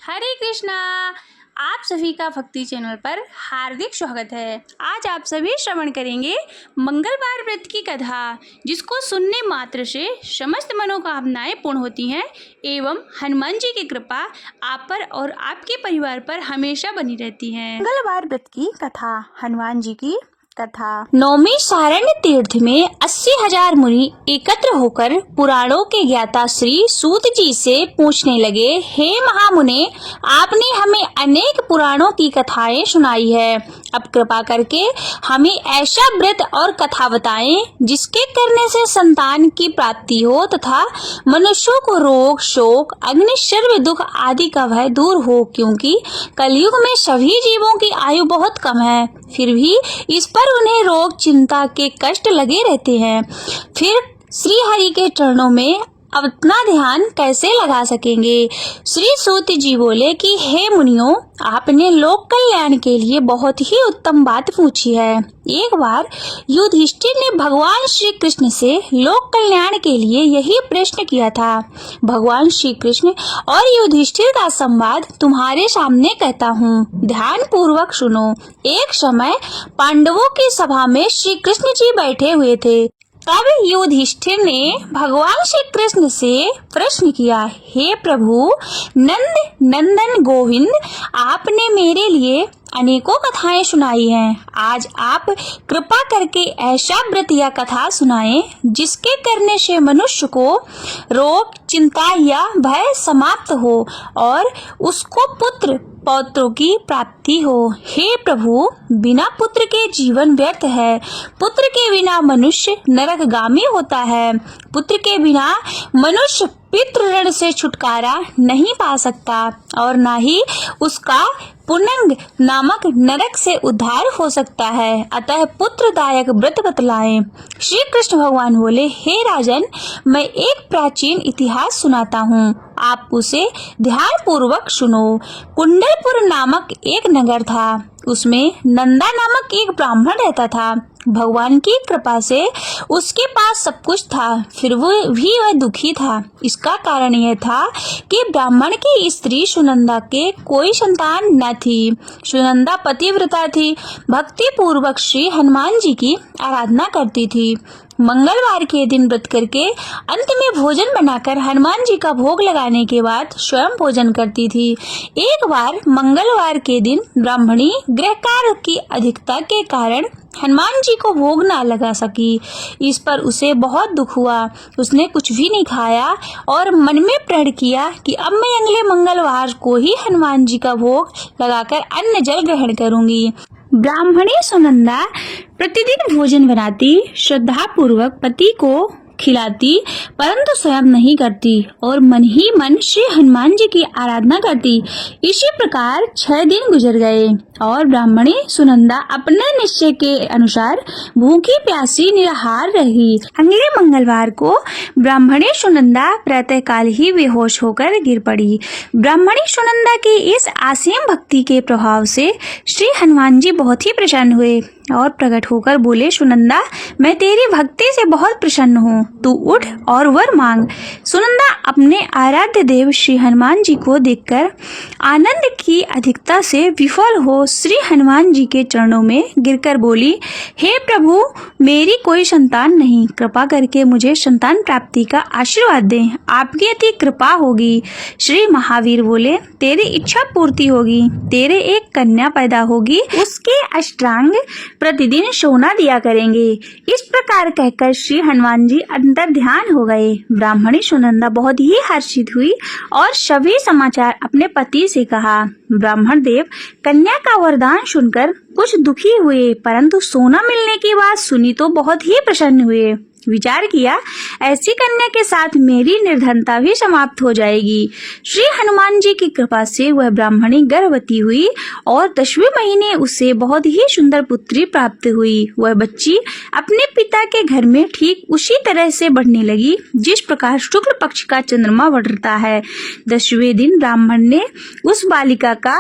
हरे कृष्णा। आप सभी का भक्ति चैनल पर हार्दिक स्वागत है। आज आप सभी श्रवण करेंगे मंगलवार व्रत की कथा, जिसको सुनने मात्र से समस्त मनोकामनाएं पूर्ण होती हैं एवं हनुमान जी की कृपा आप पर और आपके परिवार पर हमेशा बनी रहती है। मंगलवार व्रत की कथा। हनुमान जी की कथा। नौमी सारण्य तीर्थ में 80,000 मुनि एकत्र होकर पुराणों के ज्ञाता श्री सूत जी से पूछने लगे, हे महामुने, आपने हमें अनेक पुराणों की कथाएं सुनाई है। अब कृपा करके हमें ऐसा व्रत और कथा बताएं जिसके करने से संतान की प्राप्ति हो तथा मनुष्यों को रोग, शोक, अग्नि, सर्व दुख आदि का भय दूर हो, क्योंकि कलयुग में सभी जीवों की आयु बहुत कम है, फिर भी इस पर उन्हें रोग, चिंता के कष्ट लगे रहते हैं। फिर श्री हरि के चरणों में अपना ध्यान कैसे लगा सकेंगे। श्री सूत जी बोले कि हे मुनियों, आपने लोक कल्याण के लिए बहुत ही उत्तम बात पूछी है। एक बार युधिष्ठिर ने भगवान श्री कृष्ण से लोक कल्याण के लिए यही प्रश्न किया था। भगवान श्री कृष्ण और युधिष्ठिर का संवाद तुम्हारे सामने कहता हूँ, ध्यान पूर्वक सुनो। एक समय पांडवों की सभा में श्री कृष्ण जी बैठे हुए थे। तब युधिष्ठिर ने भगवान श्री कृष्ण से प्रश्न किया, हे प्रभु नंद नंदन गोविंद, आपने मेरे लिए अनेकों कथाएं सुनाई हैं। आज आप कृपा करके ऐसा व्रत या कथा सुनाएं जिसके करने से मनुष्य को रोग, चिंता या भय समाप्त हो और उसको पुत्र पौत्रों की प्राप्ति हो। हे प्रभु, बिना पुत्र के जीवन व्यर्थ है। पुत्र के बिना मनुष्य नरकगामी होता है। पुत्र के बिना मनुष्य पितृ ऋण से छुटकारा नहीं पा सकता और ना ही उसका पुनंग नामक नरक से उद्धार हो सकता है। अतः पुत्रदायक व्रत बतलाएं। श्री कृष्ण भगवान बोले, हे राजन, मैं एक प्राचीन इतिहास सुनाता हूँ, आप उसे ध्यान पूर्वक सुनो। कुंडलपुर नामक एक नगर था। उसमें नंदा नामक एक ब्राह्मण रहता था। भगवान की कृपा से उसके पास सब कुछ था, फिर वह दुखी था। इसका कारण यह था कि ब्राह्मण की स्त्री सुनंदा के कोई संतान न थी। सुनंदा पतिव्रता थी, भक्ति पूर्वक श्री हनुमान जी की आराधना करती थी। मंगलवार के दिन व्रत करके अंत में भोजन बनाकर हनुमान जी का भोग लगाने के बाद स्वयं भोजन करती थी। एक बार मंगलवार के दिन ब्राह्मणी गृह कार्य की अधिकता के कारण हनुमान जी को भोग ना लगा सकी। इस पर उसे बहुत दुख हुआ। उसने कुछ भी नहीं खाया और मन में प्रण किया कि अब मैं अगले मंगलवार को ही हनुमान जी का भोग लगाकर अन्न जल ग्रहण करूंगी। ब्राह्मणी सुनंदा प्रतिदिन भोजन बनाती, श्रद्धा पूर्वक पति को खिलाती, परंतु स्वयं नहीं करती और मन ही मन श्री हनुमान जी की आराधना करती। इसी प्रकार 6 दिन गुजर गए और ब्राह्मणी सुनंदा अपने निश्चय के अनुसार भूखी प्यासी निराहार रही। अगले मंगलवार को ब्राह्मणी सुनंदा प्रातःकाल ही बेहोश होकर गिर पड़ी। ब्राह्मणी सुनंदा की इस असीम भक्ति के प्रभाव से श्री हनुमान जी बहुत ही प्रसन्न हुए और प्रकट होकर बोले, सुनंदा, मैं तेरी भक्ति से बहुत प्रसन्न हूँ, तू उठ और वर मांग। सुनंदा अपने आराध्य देव श्री हनुमान जी को देखकर आनंद की अधिकता से विफल हो श्री हनुमान जी के चरणों में गिरकर बोली, हे प्रभु, मेरी कोई संतान नहीं, कृपा करके मुझे संतान प्राप्ति का आशीर्वाद दें, आपकी अति कृपा होगी। श्री महावीर बोले, तेरी इच्छा पूर्ति होगी, तेरे एक कन्या पैदा होगी, उसके अष्टांग प्रतिदिन सोना दिया करेंगे। इस प्रकार कहकर श्री हनुमान जी अंतर ध्यान हो गए। ब्राह्मणी सुनंदा बहुत ही हर्षित हुई और सभी समाचार अपने पति से कहा। ब्राह्मण देव कन्या का वरदान सुनकर कुछ दुखी हुए, परंतु सोना मिलने की बात सुनी तो बहुत ही प्रसन्न हुए। विचार किया, ऐसी कन्या के साथ मेरी निर्धनता भी समाप्त हो जाएगी। श्री हनुमान जी की कृपा से वह ब्राह्मणी गर्भवती हुई और 10वें महीने उसे बहुत ही सुंदर पुत्री प्राप्त हुई। वह बच्ची अपने पिता के घर में ठीक उसी तरह से बढ़ने लगी जिस प्रकार शुक्ल पक्ष का चंद्रमा बढ़ता है। 10वें दिन ब्राह्मण ने उस बालिका का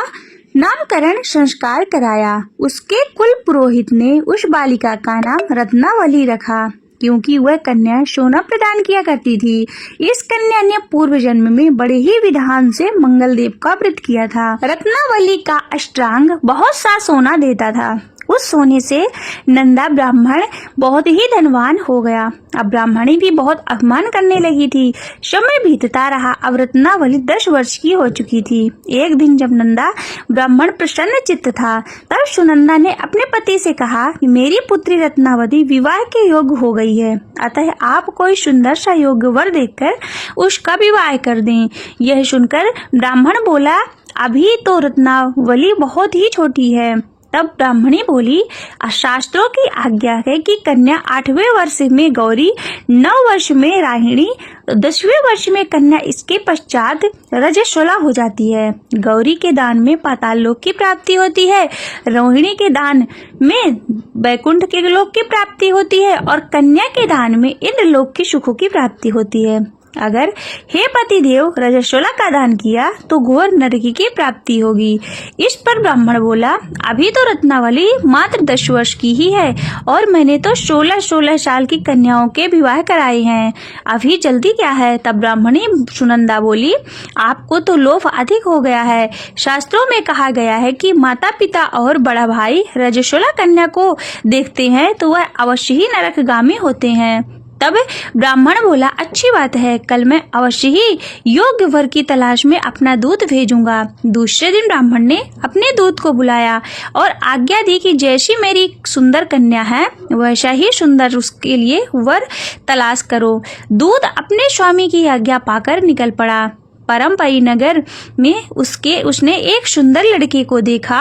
नामकरण संस्कार कराया। उसके कुल पुरोहित ने उस बालिका का नाम रत्नावली रखा। क्योंकि वह कन्या सोना प्रदान किया करती थी। इस कन्या ने पूर्व जन्म में बड़े ही विधान से मंगल देव का व्रत किया था। रत्नावली का अष्टांग बहुत सा सोना देता था। उस सोने से नंदा ब्राह्मण बहुत ही धनवान हो गया। अब ब्राह्मणी भी बहुत अपमान करने लगी थी। समय बीतता रहा। अब रत्नावली 10 वर्ष की हो चुकी थी। एक दिन जब नंदा ब्राह्मण प्रसन्न चित्त था, तब सुनंदा ने अपने पति से कहा कि मेरी पुत्री रत्नावली विवाह के योग्य हो गई है, अतः आप कोई सुंदर सा योग्य वर देखकर उसका विवाह कर दें। यह सुनकर ब्राह्मण बोला, अभी तो रत्नावली बहुत ही छोटी है। तब ब्राह्मणी बोली, शास्त्रों की आज्ञा है कि कन्या 8वें वर्ष में गौरी, 9 वर्ष में राहिणी, 10वें वर्ष में कन्या, इसके पश्चात रजस्वला हो जाती है। गौरी के दान में पाताल लोक की प्राप्ति होती है, रोहिणी के दान में वैकुंठ के लोक की प्राप्ति होती है और कन्या के दान में इंद्र लोक की सुखों की प्राप्ति होती है। अगर हे पति देव रजस्वला का दान किया तो घोर नरकी की प्राप्ति होगी। इस पर ब्राह्मण बोला, अभी तो रत्नावली मात्र 10 वर्ष की ही है और मैंने तो 16 साल की कन्याओं के विवाह कराए हैं, अभी जल्दी क्या है। तब ब्राह्मणी सुनंदा बोली, आपको तो लोभ अधिक हो गया है। शास्त्रों में कहा गया है कि माता पिता और बड़ा भाई रजस्वला कन्या को देखते हैं तो वह अवश्य ही नरकगामी होते हैं। तब ब्राह्मण बोला, अच्छी बात है, कल मैं अवश्य ही योग्य वर की तलाश में अपना दूत भेजूंगा। दूसरे दिन ब्राह्मण ने अपने दूत को बुलाया और आज्ञा दी कि जैसी मेरी सुंदर कन्या है वैसा ही सुंदर उसके लिए वर तलाश करो। दूत अपने स्वामी की आज्ञा पाकर निकल पड़ा। परमपरी नगर में उसने एक सुंदर लड़के को देखा।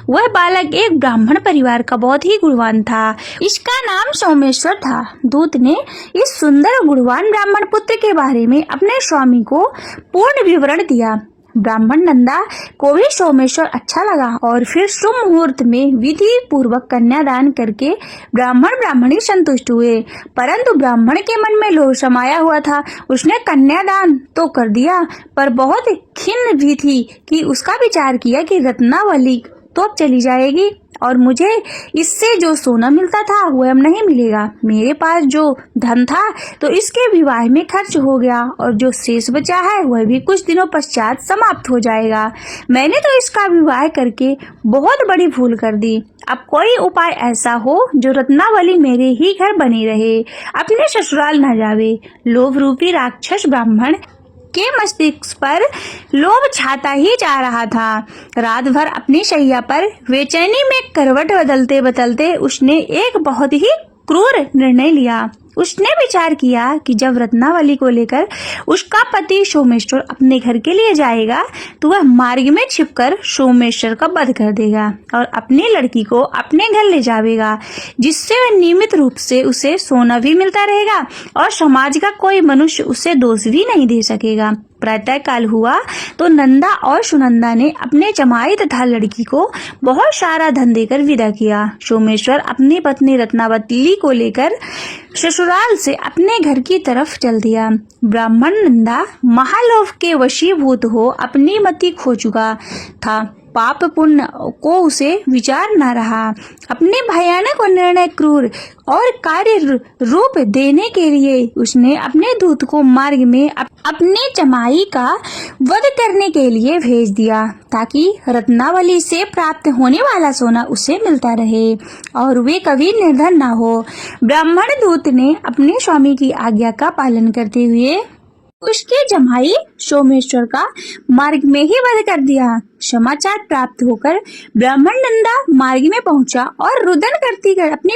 वह बालक एक ब्राह्मण परिवार का बहुत ही गुणवान था। इसका नाम सोमेश्वर था। दूत ने इस सुंदर गुणवान ब्राह्मण पुत्र के बारे में अपने स्वामी को पूर्ण विवरण दिया। ब्राह्मण नंदा को भी सोमेश्वर अच्छा लगा और फिर शुभ मुहूर्त में विधि पूर्वक कन्यादान करके ब्राह्मण ब्राह्मणी संतुष्ट हुए। परंतु ब्राह्मण के मन में लोभ समाया हुआ था। उसने कन्यादान तो कर दिया पर बहुत खिन्न भी थी कि उसका विचार किया कि रत्नावली तो अब चली जाएगी और मुझे इससे जो सोना मिलता था वह अब नहीं मिलेगा। मेरे पास जो धन था तो इसके विवाह में खर्च हो गया और जो शेष बचा है वह भी कुछ दिनों पश्चात समाप्त हो जाएगा। मैंने तो इसका विवाह करके बहुत बड़ी भूल कर दी। अब कोई उपाय ऐसा हो जो रत्नावली मेरे ही घर बनी रहे, अपने ससुराल न जावे। लोभ रूपी राक्षस ब्राह्मण के मस्तिष्क पर लोभ छाता ही जा रहा था। रात भर अपनी शैया पर बेचैनी में करवट बदलते बदलते उसने एक बहुत ही क्रूर निर्णय लिया। उसने विचार किया कि जब रत्नावली को लेकर उसका पति सोमेश्वर अपने घर के लिए जाएगा तो वह मार्ग में छिपकर सोमेश्वर का वध कर देगा और अपनी लड़की को अपने घर ले जाएगा, जिससे वह नियमित रूप से उसे सोना भी मिलता रहेगा और समाज का कोई मनुष्य उसे दोष भी नहीं दे सकेगा। प्रातः काल हुआ तो नंदा और सुनंदा ने अपने जमाई तथा लड़की को बहुत सारा धन देकर विदा किया। सोमेश्वर अपनी पत्नी रत्नावली को लेकर ससुराल से अपने घर की तरफ चल दिया। ब्राह्मण नंदा महालोभ के वशीभूत हो अपनी मति खो चुका था। पाप पुण्य को उसे विचार न रहा। अपने भयानक और निर्णय क्रूर और कार्य रूप देने के लिए उसने अपने दूत को मार्ग में अपने जमाई का वध करने के लिए भेज दिया ताकि रत्नावली से प्राप्त होने वाला सोना उसे मिलता रहे और वे कभी निर्धन न हो। ब्राह्मण दूत ने अपने स्वामी की आज्ञा का पालन करते हुए उसके जमाई सोमेश्वर का मार्ग में ही वध कर दिया। समाचार प्राप्त होकर ब्राह्मण नंदा मार्ग में पहुंचा और रुदन करती कर अपनी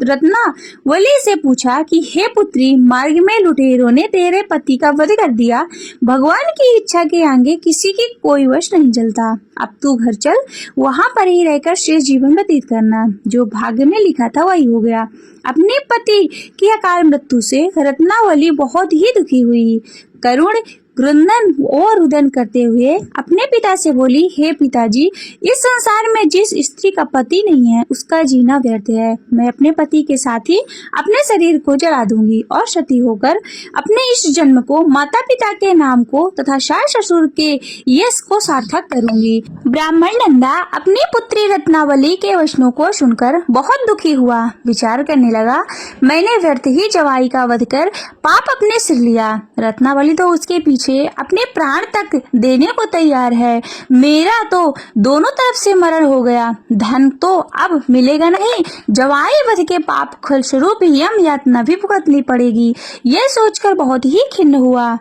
रत्नावली से पूछा कि हे पुत्री, मार्ग में लुटेरों ने तेरे पति का वध कर दिया। भगवान की इच्छा के आगे किसी की कोई वश नहीं चलता। अब तू घर चल, वहां पर ही रहकर शेष जीवन व्यतीत करना। जो भाग्य में लिखा था वही हो गया। अपने पति की अकाल मृत्यु से रत्नावली बहुत ही दुखी हुई। करुण रुदन और रुदन करते हुए अपने पिता से बोली, हे पिताजी, इस संसार में जिस स्त्री का पति नहीं है उसका जीना व्यर्थ है। मैं अपने पति के साथ ही अपने शरीर को जला दूंगी और सती होकर अपने इस जन्म को, माता पिता के नाम को तथा सास ससुर के यश को सार्थक करूंगी। ब्राह्मण नंदा अपनी पुत्री रत्नावली के वचनों को सुनकर बहुत दुखी हुआ। विचार करने लगा, मैंने व्यर्थ ही जवाई का वध कर पाप अपने सिर लिया। रत्नावली तो उसके पीछे अपने प्राण तक देने को तैयार है। मेरा तो दोनों तरफ से मरण हो गया। धन तो अब मिलेगा नहीं, जवाई वध के पाप फलस्वरूप यम यातना भी भुगतनी पड़ेगी। यह सोचकर बहुत ही खिन्न हुआ।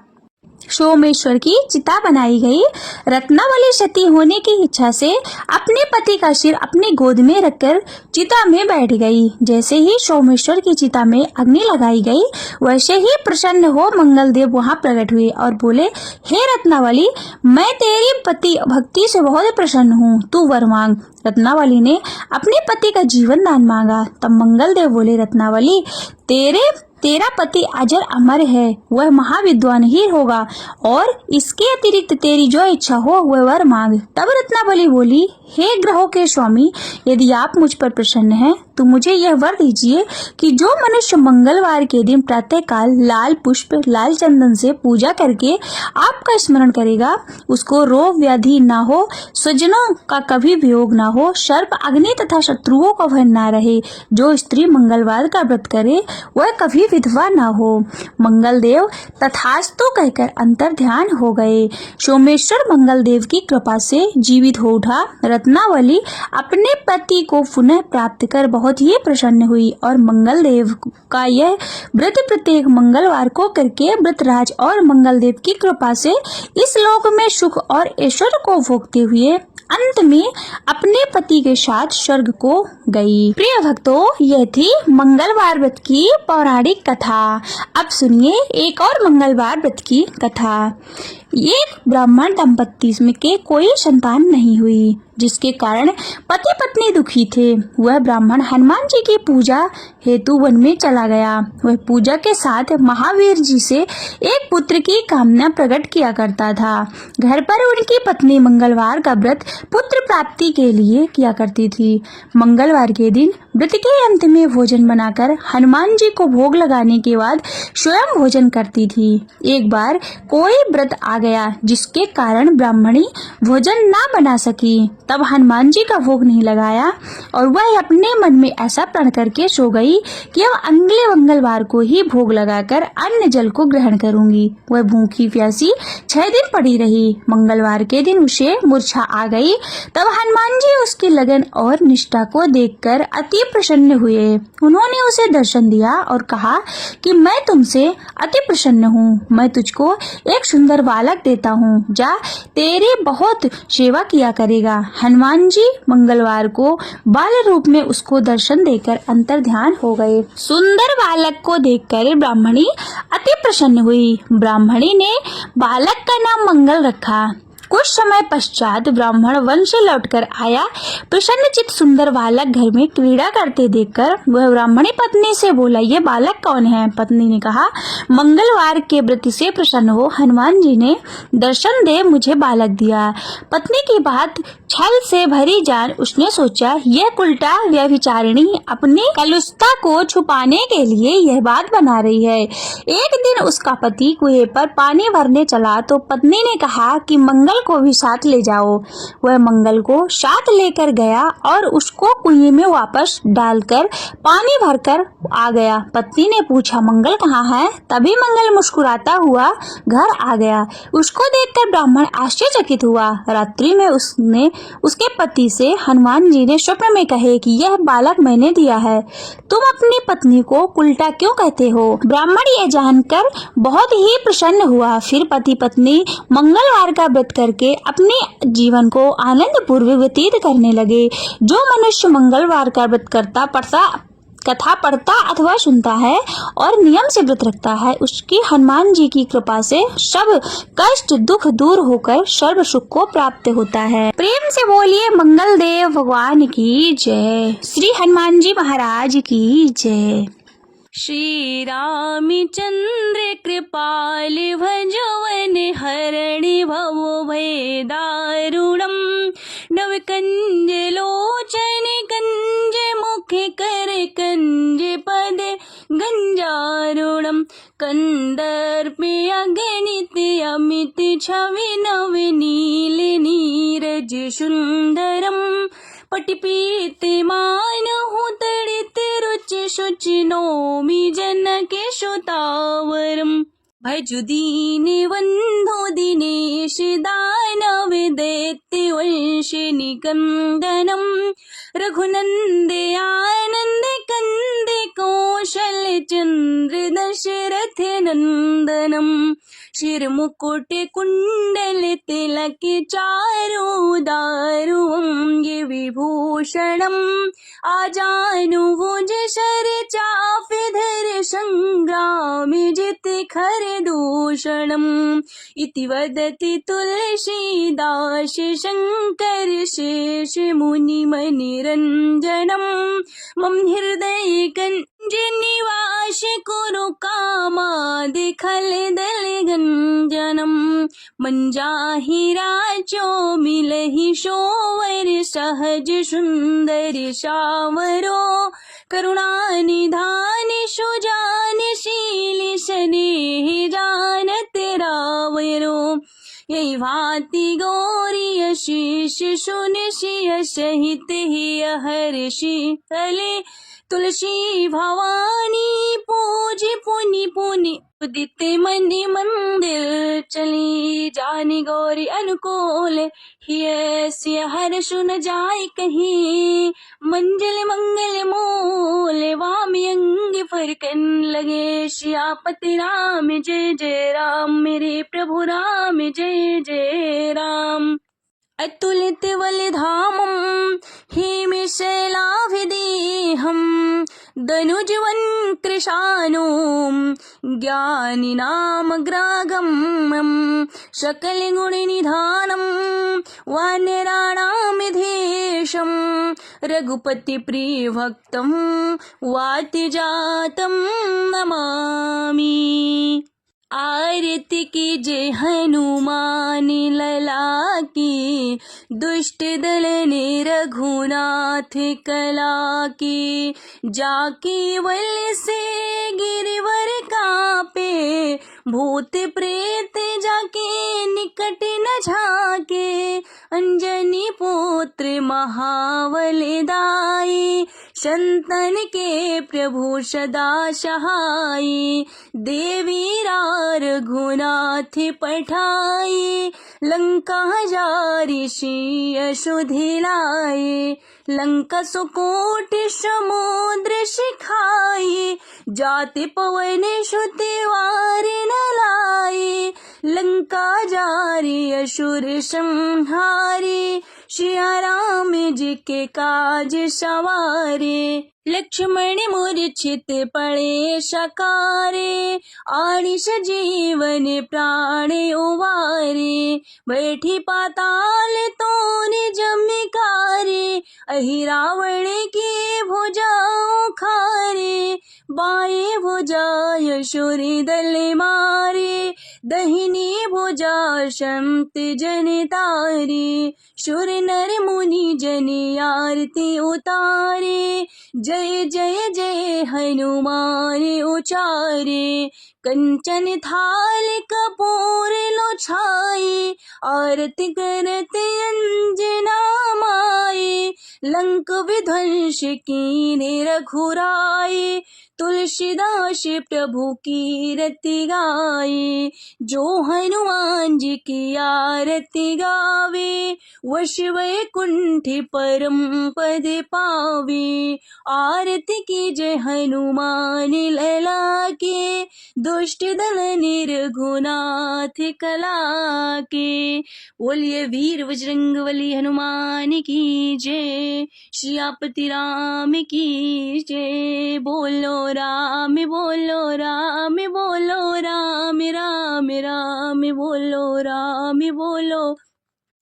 सोमेश्वर की चिता बनाई गई। रत्नावली सती होने की इच्छा से अपने पति का सिर अपनी गोद में रखकर चिता में बैठ गई। जैसे ही सोमेश्वर की चिता में अग्नि लगाई गई, वैसे ही प्रसन्न हो मंगलदेव वहां प्रकट हुए और बोले, हे रत्नावली, मैं तेरी पति भक्ति से बहुत प्रसन्न हूँ, तू वर मांग। रत्नावली ने अपने पति का जीवन दान मांगा। तब मंगलदेव बोले, रत्नावली, तेरा पति अजर अमर है, वह महाविद्वान ही होगा और इसके अतिरिक्त तेरी जो इच्छा हो वह वर मांग। तब रत्नावली बोली, हे ग्रहों के स्वामी, यदि आप मुझ पर प्रसन्न हैं तो मुझे यह वर दीजिए कि जो मनुष्य मंगलवार के दिन प्रातः काल लाल पुष्प, लाल चंदन से पूजा करके आपका स्मरण करेगा, उसको रोग व्याधि ना हो, स्वजनों का कभी वियोग ना हो, सर्प, अग्नि तथा शत्रुओं का भय ना रहे। जो स्त्री मंगलवार का व्रत करे वह कभी विधवा ना हो। मंगलदेव तथास्तु कहकर अंतर ध्यान हो गए। सोमेश्वर मंगलदेव की कृपा से जीवित हो उठा। रत्नावली अपने पति को पुनः प्राप्त कर बहुत ही प्रसन्न हुई और मंगलदेव का यह व्रत प्रत्येक मंगलवार को करके व्रतराज और मंगलदेव की कृपा से इस लोक में सुख और ऐश्वर्य को भोगते हुए अंत में अपने पति के साथ स्वर्ग को गई। प्रिय भक्तों, यह थी मंगलवार व्रत की पौराणिक कथा। अब सुनिए एक और मंगलवार व्रत की कथा। एक ब्राह्मण दंपत्ति के कोई संतान नहीं हुई, जिसके कारण पति पत्नी दुखी थे। वह ब्राह्मण हनुमान जी की पूजा हेतु वन में चला गया। वह पूजा के साथ महावीर जी से एक पुत्र की कामना प्रकट किया करता था। घर पर उनकी पत्नी मंगलवार का व्रत पुत्र प्राप्ति के लिए किया करती थी। मंगलवार के दिन व्रत के अंत में भोजन बनाकर हनुमान जी को भोग लगाने के बाद स्वयं भोजन करती थी। एक बार कोई व्रत आ गया जिसके कारण ब्राह्मणी भोजन ना बना सकी। तब हनुमान जी का भोग नहीं लगाया और वह अपने मन में ऐसा प्रण करके सो गई कि अब अगले मंगलवार को ही भोग लगाकर अन्न जल को ग्रहण करूंगी। वह भूखी प्यासी 6 दिन पड़ी रही। मंगलवार के दिन उसे मूर्छा आ गई। तब हनुमान जी उसकी लगन और निष्ठा को देखकर अति प्रसन्न हुए। उन्होंने उसे दर्शन दिया और कहा कि मैं तुमसे अति प्रसन्न हूँ। मैं तुझको एक सुंदर बालक देता हूँ, जा तेरी बहुत सेवा किया करेगा। हनुमान जी मंगलवार को बाल रूप में उसको दर्शन देकर अंतर ध्यान हो गए। सुंदर बालक को देखकर ब्राह्मणी अति प्रसन्न हुई। ब्राह्मणी ने बालक का नाम मंगल रखा। कुछ समय पश्चात ब्राह्मण वन से लौटकर आया। प्रसन्नचित्त सुंदर बालक घर में क्रीड़ा करते देखकर वह ब्राह्मणी पत्नी से बोला, ये बालक कौन है? पत्नी ने कहा, मंगलवार के व्रत से प्रसन्न हो हनुमान जी ने दर्शन दे मुझे बालक दिया। पत्नी की बात छल से भरी जान उसने सोचा, यह उल्टा व्यभिचारिणी अपनी कलुषता को छुपाने के लिए यह बात बना रही है। एक दिन उसका पति कुएं पर पानी भरने चला तो पत्नी ने कहा कि मंगल को भी साथ ले जाओ। वह मंगल को साथ लेकर गया और उसको कुएं में वापस डालकर पानी भरकर आ गया। पत्नी ने पूछा, मंगल कहाँ है? तभी मंगल मुस्कुराता हुआ घर आ गया। उसको देखकर ब्राह्मण आश्चर्यचकित हुआ। रात्रि में उसने उसके पति से, हनुमान जी ने स्वप्न में कहे कि यह बालक मैंने दिया है, तुम अपनी पत्नी को उल्टा क्यों कहते हो? ब्राह्मण ये जानकर बहुत ही प्रसन्न हुआ। फिर पति पत्नी मंगलवार का व्रत करके अपने जीवन को आनंद पूर्वक व्यतीत करने लगे। जो मनुष्य मंगलवार का व्रत कथा पढ़ता अथवा सुनता है और नियम से व्रत रखता है, उसकी हनुमान जी की कृपा से सब कष्ट दुख दूर होकर सर्व सुख को प्राप्त होता है। प्रेम से बोलिए मंगल देव भगवान की जय। श्री हनुमान जी महाराज की जय। श्री रामचंद्र कृपाल भजवन हरणि भव भय दारुणम नव कंज लोचन कंज मुख कर कंज पद गंजारुणम कंदर्पे अगणित अमित छवि नव नील नीरज सुंदरम पटिपीतिमानहु तडित रुचि शुचि नौमि जनके सुतावरम् भजु दीनबन्धो दिनेश दानव दैत्य वंशिनि कंदनम् रघुनन्दे आनन्द कंदे कौशल चन्द्र दशरथ नन्दनम् शिरमुकुट कुण्डल तिलक चारुदारुअङ्ग विभूषणम् आजानुभुज शर चापधर संग्रामे जित खर दूषणम् इति वदति तुलसीदास शङ्कर शेष मुनिमनिरञ्जनम् मम हृदय कञ्ज निवास कुरु कामादि खलदल गञ्जनम् मंजाहि राजो मिलहि शोवर सहज सुंदर शावरो करुणानिधान सुजान शील स्नेह जानत रावरो यही भांति गौरी शीश सुन सिय सहित ही हर्षि तले तुलसी भवानी पूज पुनि पुनि उदित मनि मंदिर चली जानी गौरी अनुकूल हिय हर सुन जाय कहीं मंजल मंगल मूल वामी अंग फरकन लगे श्यापति राम जय जय राम मेरे प्रभु राम जय जय राम अतुलित बलधामं हेमशैलाभिदेहं दनुजवन् कृशानुं ज्ञानिनामग्रागम्यं सकलगुणनिधानं वानराणामिधेशं रघुपतिप्रियभक्तं वातिजातं नमामि। आरती की जय हनुमान लला की दुष्ट दल ने रघुनाथ कला की जाकी वल से गिरवर कापे भूत प्रेत जाके निकट न झाके अंजनी पुत्र महाबल दाई संतन के प्रभु सदा सहाय देवी रघुनाथ पठाई लंका जारी शीय सुधिलाए लंका सुकोट समुद्र सिखाई जाति पवन सुतिवार न लाए लंका जारी असुर संहारे सिया राम जी के काज सवारे लक्ष्मण मूर्छित पड़े सकारे आनिश जीवन प्राण उवारे बैठी पाताल तोने जमकारे अहि रावण की भुजाओं खारे बाएं भुजा यशुरी दल मारे दहिनी भुजा शंत जन तारे शुर नर मुनि जन आरती उतारे जय जय जय हनुमान उचारे कंचन थाल कपूर लो छाई आरती करते अंजना माए लंक विध्वंस कीने रघुराई तुलसीदास प्रभु की रति गाए जो हनुमान जी की आरती गावे वश वैकुंठ परम पद पावे आरती की जय हनुमान लला के दुष्ट दल निर्घुनाथ कला के बोलिए वीर बजरंगबली हनुमान की जय सियापति राम की जय बोलो राम बोलो राम बोलो राम राम राम बोलो राम बोलो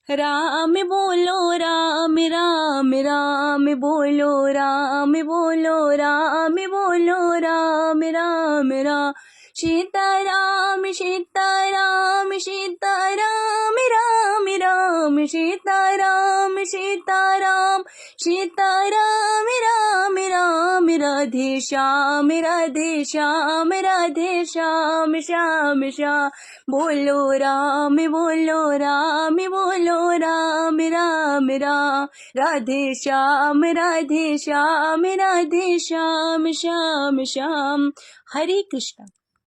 राम बोलो राम राम राम बोलो राम बोलो राम बोलो राम राम राम सीताराम सीताराम सीताराम राम राम सीताराम सीताराम सीताराम राम राम राधे श्याम श्याम श्याम श्याम बोलो राम राम राम राम राधे श्याम श्याम श्याम श्याम हरे कृष्ण।